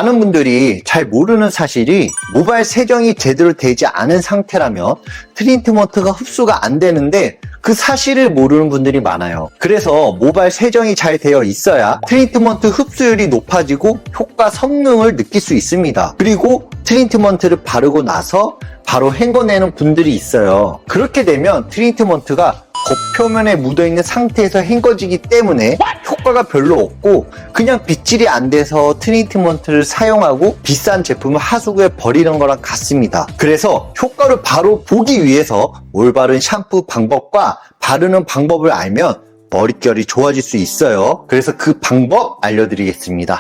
많은 분들이 잘 모르는 사실이 모발 세정이 제대로 되지 않은 상태라면 트리트먼트가 흡수가 안 되는데 그 사실을 모르는 분들이 많아요. 그래서 모발 세정이 잘 되어 있어야 트리트먼트 흡수율이 높아지고 효과 성능을 느낄 수 있습니다. 그리고 트리트먼트를 바르고 나서 바로 헹궈내는 분들이 있어요. 그렇게 되면 트리트먼트가 겉표면에 묻어있는 상태에서 헹궈지기 때문에 효과가 별로 없고 그냥 빗질이 안 돼서 트리트먼트를 사용하고 비싼 제품을 하수구에 버리는 거랑 같습니다. 그래서 효과를 바로 보기 위해서 올바른 샴푸 방법과 바르는 방법을 알면 머릿결이 좋아질 수 있어요. 그래서 그 방법 알려드리겠습니다.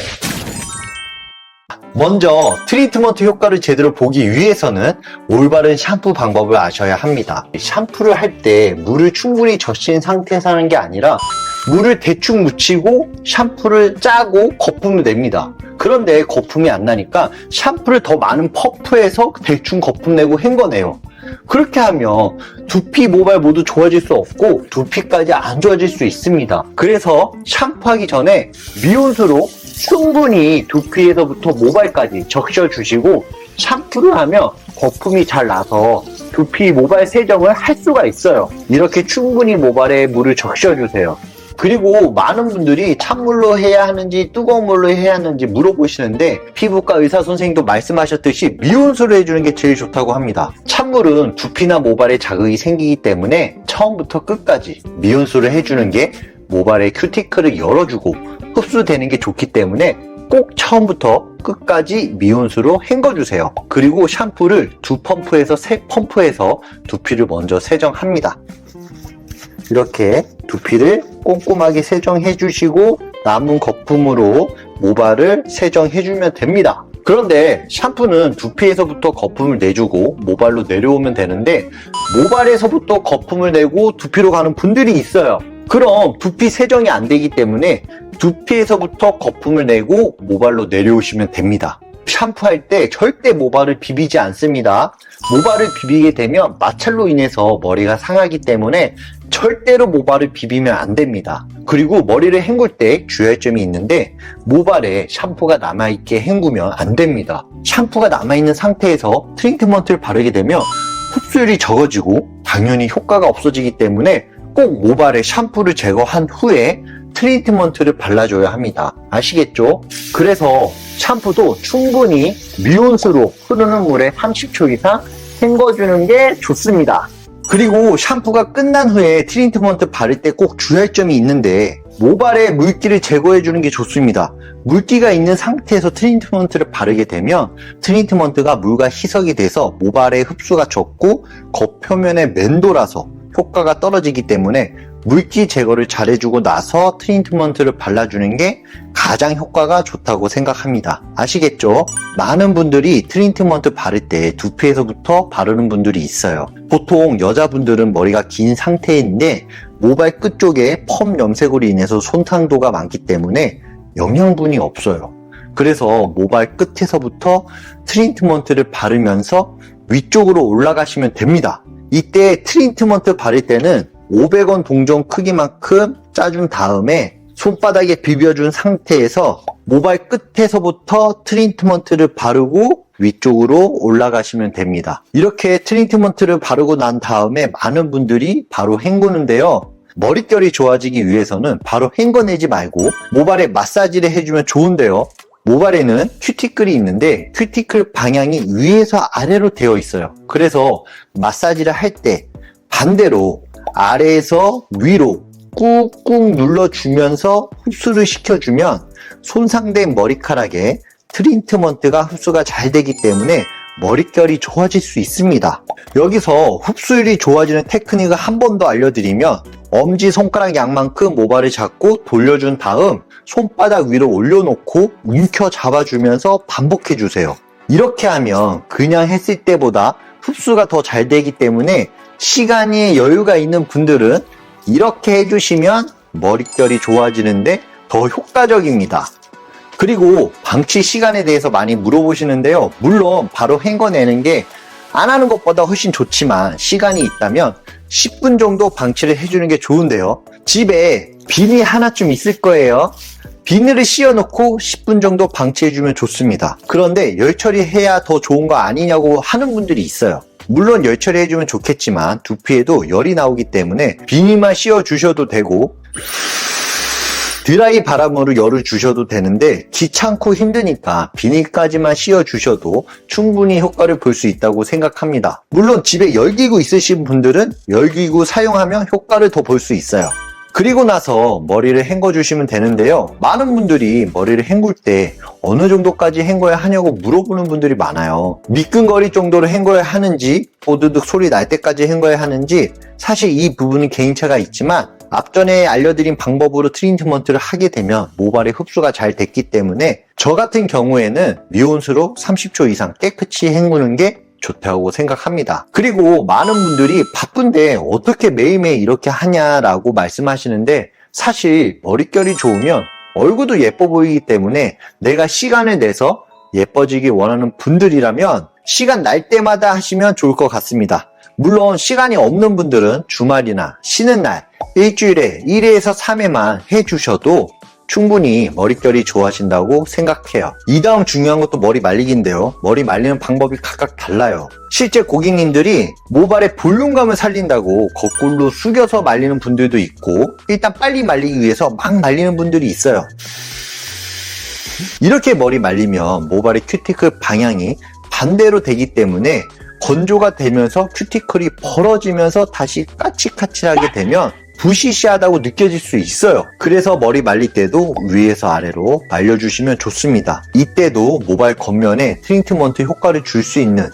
먼저 트리트먼트 효과를 제대로 보기 위해서는 올바른 샴푸 방법을 아셔야 합니다. 샴푸를 할 때 물을 충분히 적신 상태에서 하는 게 아니라 물을 대충 묻히고 샴푸를 짜고 거품을 냅니다. 그런데 거품이 안 나니까 샴푸를 더 많은 퍼프해서 대충 거품 내고 헹궈내요. 그렇게 하면 두피, 모발 모두 좋아질 수 없고 두피까지 안 좋아질 수 있습니다. 그래서 샴푸하기 전에 미온수로 충분히 두피에서부터 모발까지 적셔주시고 샴푸를 하면 거품이 잘 나서 두피, 모발 세정을 할 수가 있어요. 이렇게 충분히 모발에 물을 적셔주세요. 그리고 많은 분들이 찬물로 해야 하는지 뜨거운 물로 해야 하는지 물어보시는데 피부과 의사 선생님도 말씀하셨듯이 미온수로 해주는 게 제일 좋다고 합니다. 찬물은 두피나 모발에 자극이 생기기 때문에 처음부터 끝까지 미온수를 해주는 게 모발의 큐티클을 열어주고 흡수되는 게 좋기 때문에 꼭 처음부터 끝까지 미온수로 헹궈주세요. 그리고 샴푸를 2펌프에서 3펌프에서 두피를 먼저 세정합니다. 이렇게 두피를 꼼꼼하게 세정해 주시고 남은 거품으로 모발을 세정해 주면 됩니다. 그런데 샴푸는 두피에서부터 거품을 내주고 모발로 내려오면 되는데 모발에서부터 거품을 내고 두피로 가는 분들이 있어요. 그럼 두피 세정이 안 되기 때문에 두피에서부터 거품을 내고 모발로 내려오시면 됩니다. 샴푸할 때 절대 모발을 비비지 않습니다. 모발을 비비게 되면 마찰로 인해서 머리가 상하기 때문에 절대로 모발을 비비면 안 됩니다. 그리고 머리를 헹굴 때 주의할 점이 있는데 모발에 샴푸가 남아있게 헹구면 안 됩니다. 샴푸가 남아있는 상태에서 트리트먼트를 바르게 되면 흡수율이 적어지고 당연히 효과가 없어지기 때문에 꼭 모발에 샴푸를 제거한 후에 트리트먼트를 발라줘야 합니다. 아시겠죠? 그래서 샴푸도 충분히 미온수로 흐르는 물에 30초 이상 헹궈주는 게 좋습니다. 그리고 샴푸가 끝난 후에 트리트먼트 바를 때 꼭 주의할 점이 있는데 모발에 물기를 제거해주는 게 좋습니다. 물기가 있는 상태에서 트리트먼트를 바르게 되면 트리트먼트가 물과 희석이 돼서 모발에 흡수가 적고 겉표면에 맴돌아서 효과가 떨어지기 때문에 물기 제거를 잘 해주고 나서 트리트먼트를 발라주는 게 가장 효과가 좋다고 생각합니다. 아시겠죠? 많은 분들이 트리트먼트 바를 때 두피에서부터 바르는 분들이 있어요. 보통 여자분들은 머리가 긴 상태인데 모발 끝쪽에 펌 염색으로 인해서 손상도가 많기 때문에 영양분이 없어요. 그래서 모발 끝에서부터 트리트먼트를 바르면서 위쪽으로 올라가시면 됩니다. 이때 트리트먼트 바를 때는 500원 동전 크기만큼 짜준 다음에 손바닥에 비벼준 상태에서 모발 끝에서부터 트리트먼트를 바르고 위쪽으로 올라가시면 됩니다. 이렇게 트리트먼트를 바르고 난 다음에 많은 분들이 바로 헹구는데요. 머릿결이 좋아지기 위해서는 바로 헹궈내지 말고 모발에 마사지를 해주면 좋은데요. 모발에는 큐티클이 있는데 큐티클 방향이 위에서 아래로 되어 있어요. 그래서 마사지를 할 때 반대로 아래에서 위로 꾹꾹 눌러주면서 흡수를 시켜주면 손상된 머리카락에 트리트먼트가 흡수가 잘 되기 때문에 머릿결이 좋아질 수 있습니다. 여기서 흡수율이 좋아지는 테크닉을 한 번 더 알려드리면 엄지손가락 양만큼 모발을 잡고 돌려준 다음 손바닥 위로 올려놓고 움켜 잡아주면서 반복해주세요. 이렇게 하면 그냥 했을 때보다 흡수가 더 잘 되기 때문에 시간이 여유가 있는 분들은 이렇게 해주시면 머릿결이 좋아지는데 더 효과적입니다. 그리고 방치 시간에 대해서 많이 물어보시는데요. 물론 바로 헹궈내는 게 안 하는 것보다 훨씬 좋지만 시간이 있다면 10분 정도 방치를 해주는 게 좋은데요. 집에 비니 하나쯤 있을 거예요. 비늘을 씌워놓고 10분 정도 방치해주면 좋습니다. 그런데 열 처리해야 더 좋은 거 아니냐고 하는 분들이 있어요. 물론 열 처리해주면 좋겠지만 두피에도 열이 나오기 때문에 비닐만 씌워주셔도 되고 드라이 바람으로 열을 주셔도 되는데 귀찮고 힘드니까 비닐까지만 씌워주셔도 충분히 효과를 볼 수 있다고 생각합니다. 물론 집에 열기구 있으신 분들은 열기구 사용하면 효과를 더 볼 수 있어요. 그리고 나서 머리를 헹궈주시면 되는데요. 많은 분들이 머리를 헹굴 때 어느 정도까지 헹궈야 하냐고 물어보는 분들이 많아요. 미끈거릴 정도로 헹궈야 하는지, 보드득 소리 날 때까지 헹궈야 하는지, 사실 이 부분은 개인차가 있지만 앞전에 알려드린 방법으로 트리트먼트를 하게 되면 모발의 흡수가 잘 됐기 때문에 저 같은 경우에는 미온수로 30초 이상 깨끗이 헹구는 게 좋다고 생각합니다. 그리고 많은 분들이 바쁜데 어떻게 매일매일 이렇게 하냐라고 말씀하시는데, 사실 머릿결이 좋으면 얼굴도 예뻐 보이기 때문에 내가 시간을 내서 예뻐지기 원하는 분들이라면 시간 날 때마다 하시면 좋을 것 같습니다. 물론 시간이 없는 분들은 주말이나 쉬는 날 일주일에 1회에서 3회만 해주셔도 충분히 머릿결이 좋아진다고 생각해요. 이 다음 중요한 것도 머리 말리기인데요. 머리 말리는 방법이 각각 달라요. 실제 고객님들이 모발의 볼륨감을 살린다고 거꾸로 숙여서 말리는 분들도 있고, 일단 빨리 말리기 위해서 막 말리는 분들이 있어요. 이렇게 머리 말리면 모발의 큐티클 방향이 반대로 되기 때문에 건조가 되면서 큐티클이 벌어지면서 다시 까칠까칠하게 되면 부시시하다고 느껴질 수 있어요. 그래서 머리 말릴 때도 위에서 아래로 말려주시면 좋습니다. 이때도 모발 겉면에 트리트먼트 효과를 줄 수 있는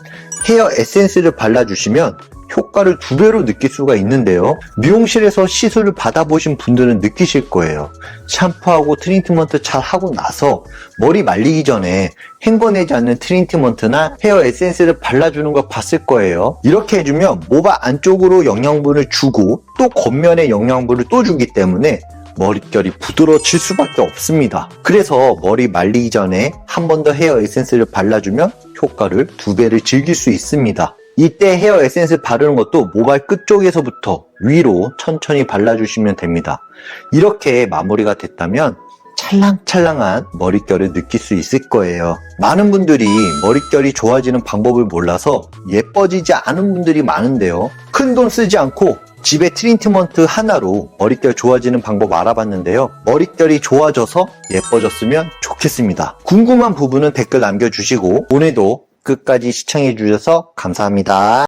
헤어 에센스를 발라주시면 효과를 2배로 느낄 수가 있는데요. 미용실에서 시술을 받아보신 분들은 느끼실 거예요. 샴푸하고 트리트먼트 잘 하고 나서 머리 말리기 전에 헹궈내지 않는 트리트먼트나 헤어 에센스를 발라주는 거 봤을 거예요. 이렇게 해주면 모발 안쪽으로 영양분을 주고 또 겉면에 영양분을 또 주기 때문에 머릿결이 부드러워질 수밖에 없습니다. 그래서 머리 말리기 전에 한 번 더 헤어 에센스를 발라주면 효과를 2배를 즐길 수 있습니다. 이때 헤어 에센스 바르는 것도 모발 끝쪽에서부터 위로 천천히 발라주시면 됩니다. 이렇게 마무리가 됐다면 찰랑찰랑한 머릿결을 느낄 수 있을 거예요. 많은 분들이 머릿결이 좋아지는 방법을 몰라서 예뻐지지 않은 분들이 많은데요. 큰돈 쓰지 않고 집에 트리트먼트 하나로 머릿결 좋아지는 방법 알아봤는데요. 머릿결이 좋아져서 예뻐졌으면 좋겠습니다. 궁금한 부분은 댓글 남겨주시고 오늘도 끝까지 시청해주셔서 감사합니다.